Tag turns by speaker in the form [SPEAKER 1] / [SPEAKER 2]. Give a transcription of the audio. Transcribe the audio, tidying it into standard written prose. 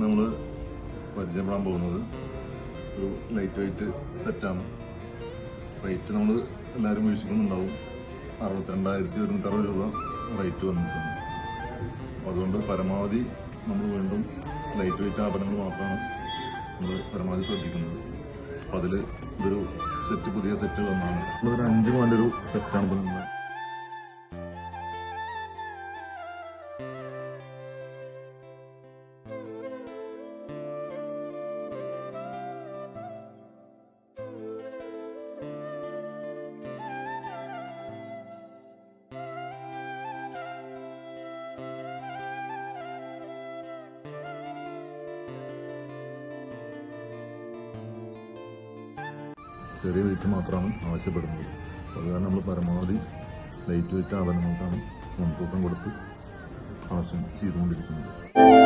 [SPEAKER 1] നമ്മൾ പരിചയപ്പെടാൻ പോകുന്നത് ഒരു ലൈറ്റ് വെയിറ്റ് സെറ്റാണ്. റേറ്റ് നമ്മൾ എല്ലാവരും വീക്ഷിക്കുന്നുണ്ടാവും. 62,160 രൂപ റേറ്റ് വന്നിട്ടുണ്ട്. അപ്പോൾ അതുകൊണ്ട് പരമാവധി നമ്മൾ വീണ്ടും ലൈറ്റ് വെയിറ്റ് ആഭരണങ്ങൾ മാത്രമാണ് നമ്മൾ പരമാവധി ശ്രദ്ധിക്കുന്നത്. അപ്പോൾ അതിൽ ഇതൊരു സെറ്റ്, പുതിയ സെറ്റ് വന്നാണ്. നമ്മളൊരു 5 പവൻ്റെ ഒരു സെറ്റാണ് ഇപ്പോൾ നമ്മൾ. ചെറിയ വെയിറ്റ് മാത്രമാണ് ആവശ്യപ്പെടുന്നത്. അത് കാരണം നമ്മൾ പരമാവധി ലൈറ്റ് വെയിറ്റ് ആഭരണങ്ങൾക്കാണ് മുൻതൂക്കം കൊടുത്ത് ആവശ്യം ചെയ്തുകൊണ്ടിരിക്കുന്നത്.